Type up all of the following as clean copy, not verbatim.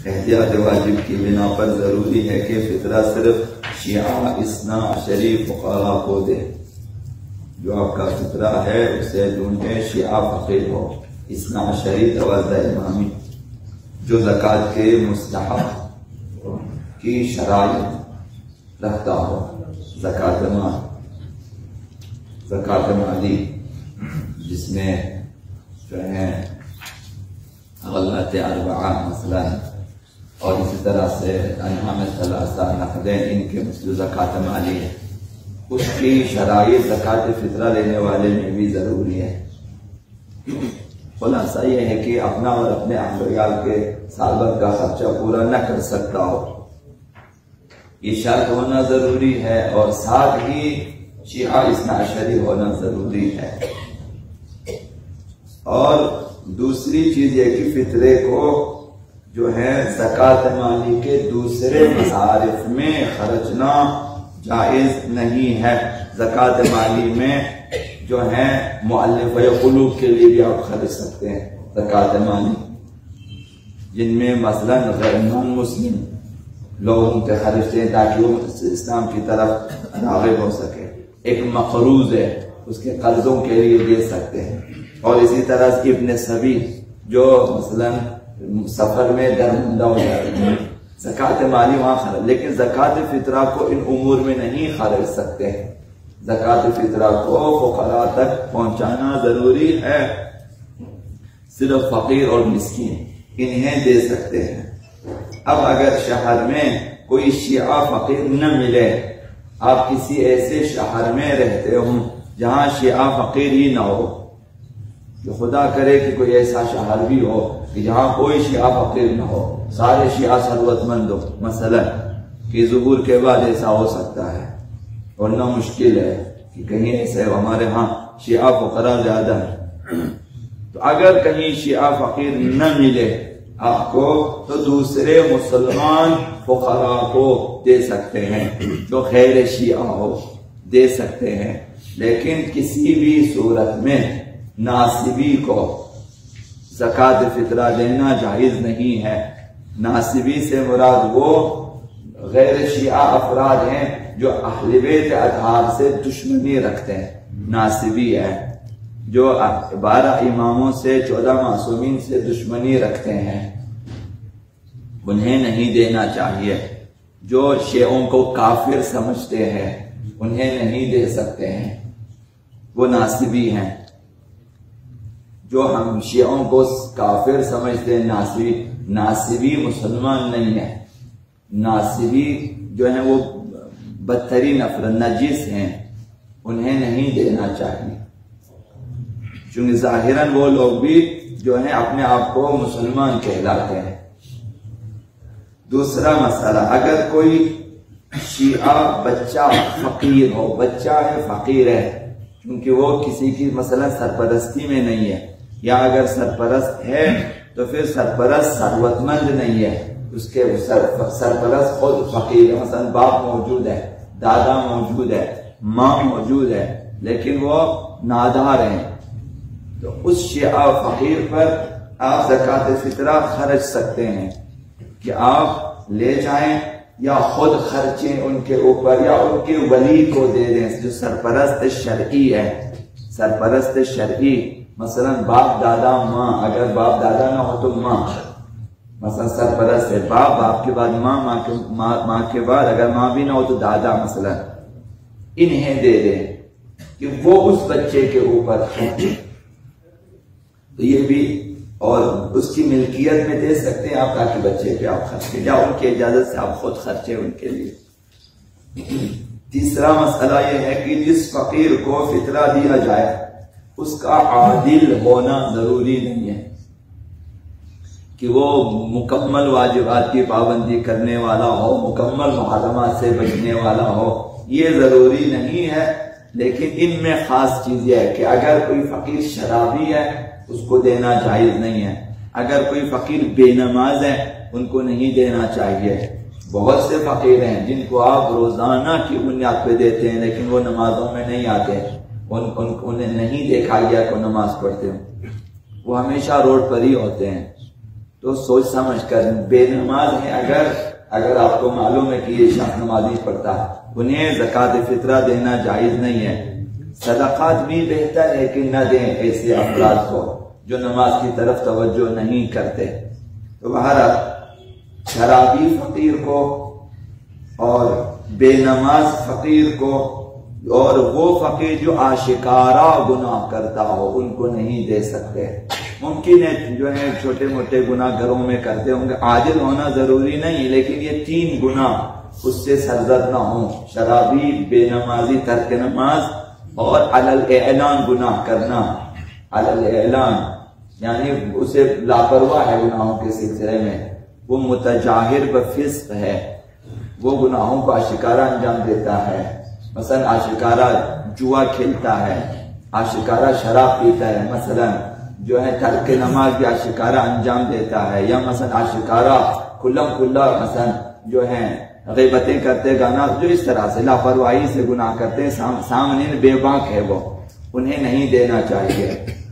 احتیاط واجب کی بنا پر ضروری ہے کہ فطرہ صرف شیعہ اثنا عشری فقہا کو دے. جو آپ کا فطرہ ہے اسے ڈھونڈے شیعہ فقیر ہو، اثنا عشری 12 امامی، جو زکوٰۃ کے مستحق کی شرائط رکھتا ہو. زکوٰۃ مالی جس میں جو ہے غلۃ اربعہ مثلا، اور اسی طرح سے انعام ثلاثہ نقدین، ان کے جو زکوٰۃ مالی ہے اس کی شرائط زکوٰۃ فطرہ لینے والے میں بھی ضروری ہے. خلاصہ یہ ہے کہ اپنا اور اپنے اہل ویال کے سال بھر کا خرچہ پورا نہ کر سکتا ہو، یہ شرط ہونا ضروری ہے، اور ساتھ ہی شیعہ اثنا عشری ہونا ضروری ہے. اور دوسری چیز یہ کہ فطرے کو جو ہے زکوٰۃ مالی کے دوسرے مصارف میں خرچنا جائز نہیں ہے. زکوٰۃ مالی میں جو ہے مؤلف قلوب کے لیے بھی آپ خرچ سکتے ہیں زکوٰۃ مالی، جن میں مثلا غیر نان مسلم لوگ ان کے خرچتے ہیں تاکہ وہ اسلام کی طرف راغب ہو سکے. ایک مقروض ہے، اس کے قرضوں کے لیے دے سکتے ہیں. اور اسی طرح سے ابن سبیل جو مثلا سفر میں درماندہ ہو جاتے ہیں، زکوٰۃ مالی وہاں خرچ، لیکن زکوٰۃ فطرہ کو ان امور میں نہیں خرچ سکتے ہیں. زکوٰۃ فطرہ کو فقراء تک پہنچانا ضروری ہے، صرف فقیر اور مسکین انہیں دے سکتے ہیں. اب اگر شہر میں کوئی شیعہ فقیر نہ ملے، آپ کسی ایسے شہر میں رہتے ہوں جہاں شیعہ فقیر ہی نہ ہو، کہ خدا کرے کہ کوئی ایسا شہر بھی ہو کہ جہاں کوئی شیعہ فقیر نہ ہو، سارے شیعہ ثروت مند ہو مثلا، کہ ظہور کے بعد ایسا ہو سکتا ہے، ورنہ مشکل ہے کہ کہیں ایسے ہمارے ہاں شیعہ فقراء زیادہ ہے. تو اگر کہیں شیعہ فقیر نہ ملے آپ کو، تو دوسرے مسلمان فقراء کو دے سکتے ہیں جو خیر شیعہ ہو، دے سکتے ہیں. لیکن کسی بھی صورت میں ناصبی کو زکوٰۃ فطرہ دینا جائز نہیں ہے. ناصبی سے مراد وہ غیر شیعہ افراد ہیں جو اہل بیت اطہار سے دشمنی رکھتے ہیں. ناصبی ہے جو 12 اماموں سے 14 معصومین سے دشمنی رکھتے ہیں، انہیں نہیں دینا چاہیے. جو شیعوں کو کافر سمجھتے ہیں انہیں نہیں دے سکتے ہیں، وہ ناصبی ہیں. جو ہم شیعوں کو کافر سمجھتے ہیں ناصبی مسلمان نہیں ہے. ناصبی جو ہیں وہ بدترین افراد، نجس ہیں، انہیں نہیں دینا چاہیے، چونکہ ظاہراً وہ لوگ بھی جو ہیں اپنے آپ کو مسلمان کہلاتے ہیں. دوسرا مسئلہ، اگر کوئی شیعہ بچہ فقیر ہو، بچہ ہے فقیر ہے، کیونکہ وہ کسی کی مثلا سرپرستی میں نہیں ہے، یا اگر سرپرست ہے تو پھر سرپرست ثروت مند نہیں ہے، اس کے سرپرست خود فقیر ہے، مثلا باپ موجود ہے، دادا موجود ہے، ماں موجود ہے، لیکن وہ نادار ہیں، تو اس شیعہ فقیر پر آپ زکوٰۃ فطرہ خرچ سکتے ہیں کہ آپ لے جائیں یا خود خرچیں ان کے اوپر، یا ان کے ولی کو دے دیں جو سرپرست شرعی ہے. سرپرست شرعی مثلا باپ دادا ماں، اگر باپ دادا نہ ہو تو ماں مثلا سرپرست ہے، باپ کے بعد ماں کے بعد اگر ماں بھی نہ ہو تو دادا مثلا، انہیں دے دیں کہ وہ اس بچے کے اوپر خرچیں. تو یہ بھی، اور اس کی ملکیت میں دے سکتے ہیں آپ تاکہ بچے پہ آپ خرچیں، یا ان کی اجازت سے آپ خود خرچیں ان کے لیے. تیسرا مسئلہ یہ ہے کہ جس فقیر کو فطرہ دیا جائے اس کا عادل ہونا ضروری نہیں ہے، کہ وہ مکمل واجبات کی پابندی کرنے والا ہو، مکمل محرمات سے بچنے والا ہو، یہ ضروری نہیں ہے. لیکن ان میں خاص چیز یہ ہے کہ اگر کوئی فقیر شرابی ہے اس کو دینا جائز نہیں ہے. اگر کوئی فقیر بے نماز ہے ان کو نہیں دینا چاہیے. بہت سے فقیر ہیں جن کو آپ روزانہ کی بنیاد پہ دیتے ہیں لیکن وہ نمازوں میں نہیں آتے، انہیں نہیں دیکھا گیا کہ نماز پڑھتے ہوں، وہ ہمیشہ روڈ پر ہی ہوتے ہیں. تو سوچ سمجھ کر، بے نماز ہیں اگر آپ کو معلوم ہے کہ یہ شخص نماز نہیں پڑھتا، انہیں زکوٰۃ فطرہ دینا جائز نہیں ہے۔ صدقات بھی بہتر ہے کہ نہ دیں ایسے افراد کو جو نماز کی طرف توجہ نہیں کرتے۔ تو بہرحال شرابی فقیر کو اور بے نماز فقیر کو اور وہ فقیر جو آشکارا گناہ کرتا ہو ان کو نہیں دے سکتے۔ ممکن ہے جو ہے چھوٹے موٹے گناہ گھروں میں کرتے ہوں گے، عاجل ہونا ضروری نہیں، لیکن یہ 3 گناہ اس سے سرزد نہ ہوں، شرابی، بے نمازی، ترک نماز اور علی الاعلان گناہ کرنا۔ علی الاعلان یعنی اسے لاپرواہ ہے گناہوں کے سلسلے میں، وہ متجاہر بفسق ہے، وہ گناہوں کو آشکارا انجام دیتا ہے۔ مثلا آشکارا جوا کھیلتا ہے، آشکارا شراب پیتا ہے، مثلا جو ہے ترک نماز بھی آشکارا انجام دیتا ہے، یا مثلا آشکارا کھلم کھلا مثلا جو ہے غیبتیں کرتے، گانا، جو اس طرح سے لاپرواہی سے گناہ کرتے ہیں، سامنے بے باک ہے وہ، انہیں نہیں دینا چاہیے۔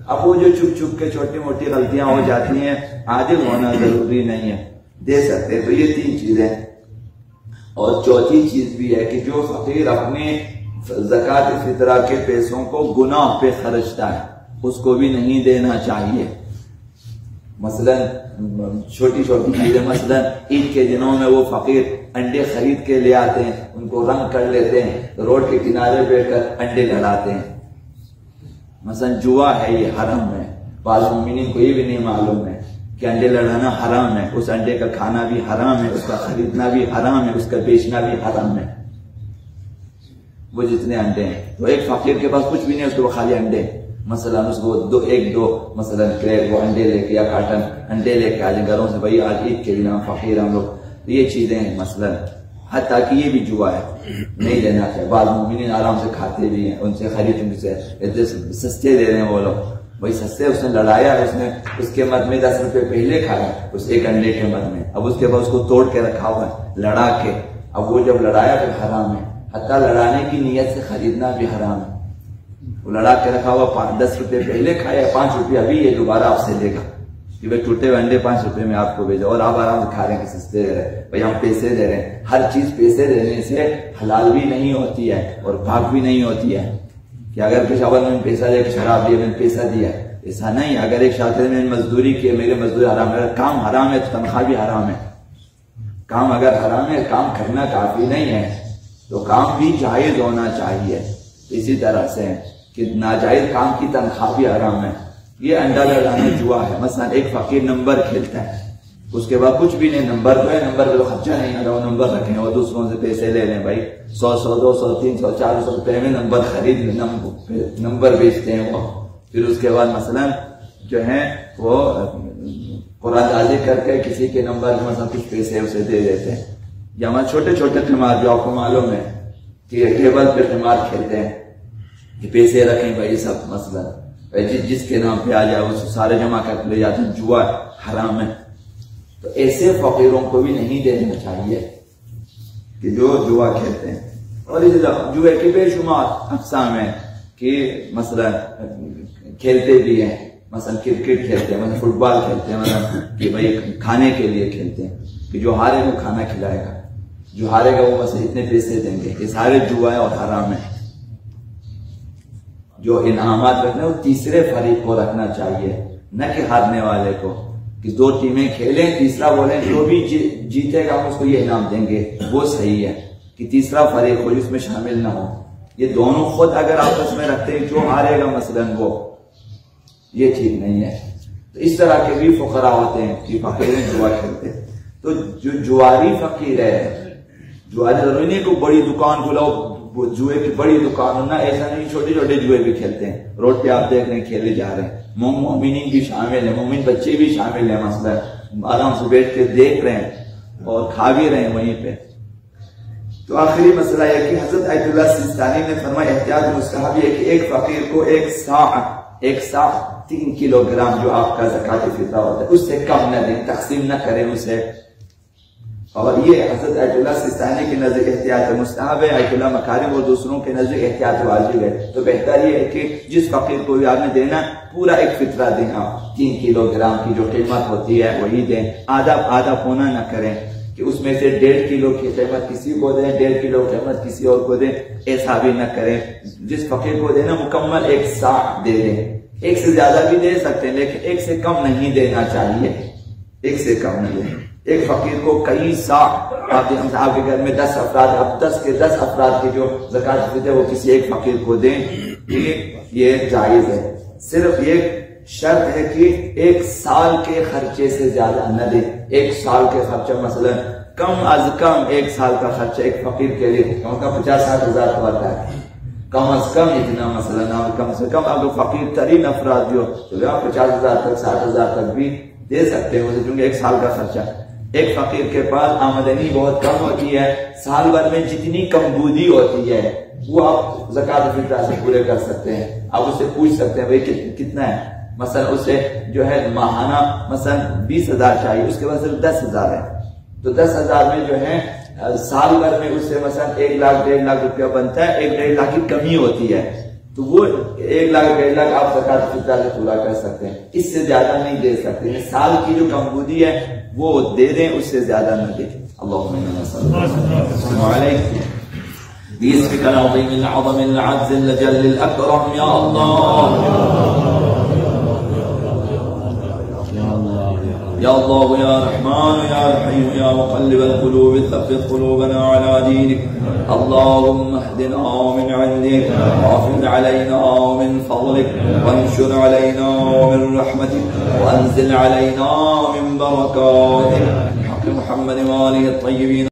اب وہ جو چھپ چھپ کے چھوٹی موٹی غلطیاں ہو جاتی ہیں، عاجل ہونا ضروری نہیں ہے، دے سکتے۔ تو یہ 3 چیزیں، اور چوتھی چیز بھی ہے کہ جو فقیر اپنے زکوٰۃ فطرہ کے پیسوں کو گناہ پہ خرچتا ہے اس کو بھی نہیں دینا چاہیے۔ مثلا چھوٹی چھوٹی چیزیں، مثلا عید کے دنوں میں وہ فقیر انڈے خرید کے لے آتے ہیں، ان کو رنگ کر لیتے ہیں، روڈ کے کنارے بیٹھ کر انڈے لڑاتے ہیں۔ مثلا جوا ہے، یہ حرام ہے، بعض مومنین کو یہ بھی نہیں معلوم ہے کہ انڈے لڑانا حرام ہے، اس انڈے کا کھانا بھی حرام ہے، اس کا خریدنا بھی حرام ہے، اس کا بیچنا بھی حرام ہے۔ وہ جتنے انڈے ہیں، تو ایک فقیر کے پاس کچھ بھی نہیں، اس کو خالی انڈے، مثلا اس کو دو مثلا کریٹ وہ انڈے لے کے یا کارٹن انڈے لے کے آ جائیں گھروں سے، بھائی آج عید کے دن فقیر ہم لوگ، تو یہ چیزیں ہیں مثلا، حتیٰ کہ یہ بھی جوا ہے، نہیں لینا چاہیے۔ بعض مومنین آرام سے کھاتے بھی ہیں، ان سے خرید، ان سے سستے دے رہے ہیں وہ لوگ، بھائی سستے، اس نے لڑایا، اس کے مد میں 10 روپے پہلے کھایا اس ایک انڈے کے مد میں، اب اس کے بعد اس کو توڑ کے رکھا ہوا ہے لڑا کے، اب وہ جب لڑایا پھر حرام ہے، حتیٰ لڑانے کی نیت سے خریدنا بھی حرام ہے۔ وہ لڑا کے رکھا ہوا 10 روپے پہلے کھایا، 5 روپے ابھی یہ دوبارہ آپ سے لے گا کہ بھائی ٹوٹے ہوئے انڈے 5 روپے میں آپ کو بھیجا، اور آپ آرام سے کھا رہے ہیں کہ سستے دے رہے ہیں، بھائی ہم پیسے دے رہے ہیں۔ ہر چیز پیسے دینے سے حلال بھی نہیں ہوتی ہے اور پاک بھی نہیں ہوتی ہے، کہ اگر کچھ اول میں پیسہ دے کے شراب دیا، میں نے پیسہ دیا، ایسا نہیں۔ اگر ایک شخص نے مزدوری کی، میرے مزدوری حرام ہے، اگر کام حرام ہے تو تنخواہ بھی حرام ہے۔ کام اگر حرام ہے، کام کرنا کافی نہیں ہے، تو کام بھی جائز ہونا چاہیے۔ اسی طرح سے کہ ناجائز کام کی تنخواہ بھی حرام ہے۔ یہ انڈا لڑانا جوا ہے۔ مثلا ایک فقیر نمبر کھیلتا ہے، اس کے بعد کچھ بھی نہیں، نمبر تو ہے، نمبر پہ خرچہ نہیں آ رہا، وہ نمبر رکھیں اور دوسروں سے پیسے لے لیں، بھائی 100 200 300 400 روپے میں نمبر خرید، نمبر بیچتے ہیں وہ۔ پھر اس کے بعد مثلا جو ہے وہ قرآن بازی کر کے کسی کے نمبر میں مثلا کچھ پیسے اسے دے دیتے ہیں۔ یا ہمارے چھوٹے چھوٹے قمار جو آپ کو معلوم ہے کہ ٹیبل پہ قمار کھیلتے ہیں کہ پیسے رکھیں بھائی سب، مثلا جس کے نام پہ آ جائے وہ سارے جمع کر لے جاتے ہیں، جوا حرام ہے۔ تو ایسے فقیروں کو بھی نہیں دینا چاہیے کہ جو جوا کھیلتے ہیں۔ اور اس جوئے کے بے شمار اقسام ہیں کہ مثلا کھیلتے بھی ہیں، مثلا کرکٹ کھیلتے ہیں، مثلا فٹ بال کھیلتے ہیں، مثلا کہ بھائی کھانے کے لیے کھیلتے ہیں کہ جو ہارے وہ کھانا کھلائے گا، جو ہارے گا وہ مثلا اتنے پیسے دیں گے۔ یہ سارے جوا ہے اور حرام ہے۔ جو انعامات رکھنا ہے وہ تیسرے فریق کو رکھنا چاہیے، نہ کہ ہارنے والے کو، کہ 2 ٹیمیں کھیلیں، تیسرا بولیں جو بھی جیتے گا ہم اس کو یہ انعام دیں گے، وہ صحیح ہے کہ تیسرا فریق ہو جس میں شامل نہ ہو۔ یہ دونوں خود اگر آپس میں رکھتے ہیں، جو ہارے گا مثلا وہ، یہ ٹھیک نہیں ہے۔ تو اس طرح کے بھی فقراء ہوتے ہیں کہ فقیر جوا کھیلتے ہیں۔ تو جو جواری فقیر ہے، جواری ضروری نہیں کہ بڑی دکان کھلاؤ، جوئے کی بڑی دکان ہونا، ایسا نہیں، چھوٹے چھوٹے جوئے بھی کھیلتے ہیں، روڈ پہ آپ دیکھ رہے ہیں کھیلے جا رہے ہیں۔ مومنین بھی شامل ہیں، مومن بچے بھی شامل ہیں، مثلا آرام سے بیٹھ کے دیکھ رہے ہیں اور کھا بھی رہے ہیں وہیں پہ۔ تو آخری مسئلہ ہے کہ حضرت آیت اللہ سیستانی نے فرمایا احتیاط مستحب ہے کہ ایک فقیر کو ایک سا 3 کلو گرام جو آپ کا زکوٰۃ فطرہ ہوتا ہے اس سے کم نہ دیں، تقسیم نہ کریں اسے، اور یہ حضرت آیت اللہ سستانی کے نزدیک احتیاط مستحب ہے، آیت اللہ مکارم اور دوسروں کے نزدیک احتیاط واجب ہے۔ تو بہتر یہ ہے کہ جس فقیر کو بھی آپ نے دینا پورا ایک فطرہ دیں، 3 کلو گرام کی جو قیمت ہوتی ہے وہی دیں، آدھا پونا نہ کریں کہ اس میں سے 1.5 کلو کی قیمت کسی کو دیں، 1.5 کلو قیمت کسی اور کو دیں، ایسا بھی نہ کریں۔ جس فقیر کو دینا مکمل 1 صاع دے دیں، 1 سے زیادہ بھی دے سکتے ہیں لیکن 1 سے کم نہیں دینا چاہیے، 1 سے کم نہیں دیں۔ ایک فقیر کو کئی صاع، آپ کے گھر میں 10 افراد، اب 10 کے 10 افراد کی جو زکوٰۃ الفطر ہے وہ کسی ایک فقیر کو دیں، یہ جائز ہے۔ صرف یہ شرط ہے کہ 1 سال کے خرچے سے زیادہ نہ دیں۔ 1 سال کے خرچہ مثلا کم از کم 1 سال کا خرچہ ایک فقیر کے لیے کم از کم 50-60 ہزار کا ہوتا ہے، کم از کم اتنا مثلا، کم سے کم اگر فقیر ترین افراد بھی ہو تو 50 ہزار تک 60 ہزار تک بھی دے سکتے ہیں، چونکہ 1 سال کا خرچہ۔ ایک فقیر کے پاس آمدنی بہت کم ہوتی ہے، سال بھر میں جتنی کمبودی ہوتی ہے وہ آپ زکوٰۃ الفطر سے پورے کر سکتے ہیں۔ آپ اس سے پوچھ سکتے ہیں بھائی کتنا ہے، مثلا اسے جو ہے ماہانہ مثلا 20,000 چاہیے، اس کے بعد صرف 10,000 ہے، تو 10,000 میں جو ہے سال بھر میں اس سے مثلا 1 لاکھ 1.5 لاکھ روپیہ بنتا ہے، 1.5 لاکھ کی کمی ہوتی ہے، تو وہ 1 لاکھ 1.5 لاکھ آپ زکوٰۃ الفطر سے پورا کر سکتے ہیں، اس سے زیادہ نہیں دے سکتے۔ سال کی جو کمبودی ہے وہ دے دیں، اس سے زیادہ نہ دیں۔ اللہم صل علیہ باسمک العظیم العظم العز الجل الاکرم یا اللہ یا اللہ یا رحمان یا رحیم یا مقلب القلوب ثبت قلوبنا على دینک اللہم اہدنا من عندک وافض علینا من فضلک وانشر علینا من رحمتک وانزل علینا من برکاتک حق محمد وآلہ الطیبین